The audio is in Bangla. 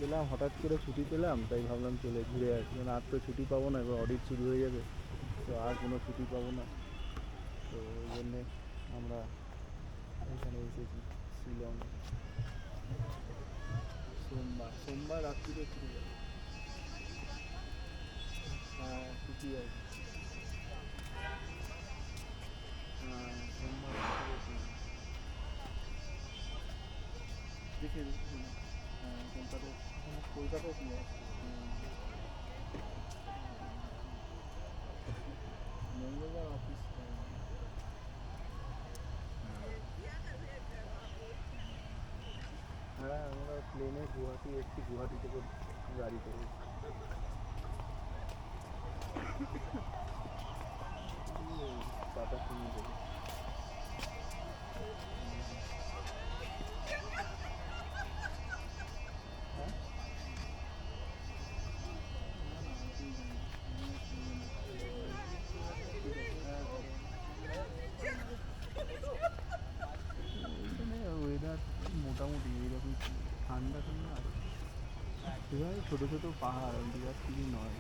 পেলাম, হঠাৎ করে ছুটি পেলাম, তাই ভাবলাম চলে ঘুরে আসি। কারণ আর তো ছুটি পাবো না, এবার অডিট শুরু হয়ে যাবে, তো আর কোনো ছুটি পাবো না। তো ওই জন্যে আমরা এখানে এসেছি শিলং। সোমবার রাত্রিরে ফিরে যাবো। হ্যাঁ ছুটি আছে। হ্যাঁ সোমবার রাত্রিরে ফিরে যাবো। দেখে দেখি না। হ্যাঁ কলকাতায় কী আছে? মঙ্গলবার অফিস। হ্যাঁ আমরা প্লেনে গুয়াহাটি এসেছি, গুয়াহাটি থেকে গাড়ি করে টাটা সুমো থেকে। হ্যাঁ না না অসুবিধা নেই, আমিও শুনে নিচ্ছি। ঠিক আছে হ্যাঁ করো। এখানে ওয়েদার মোটামুটি এইরকম, ঠান্ডা ঠান্ডা আছে। দীঘায় ছোটো ছোটো পাহাড়, দীঘার থেকে নয়।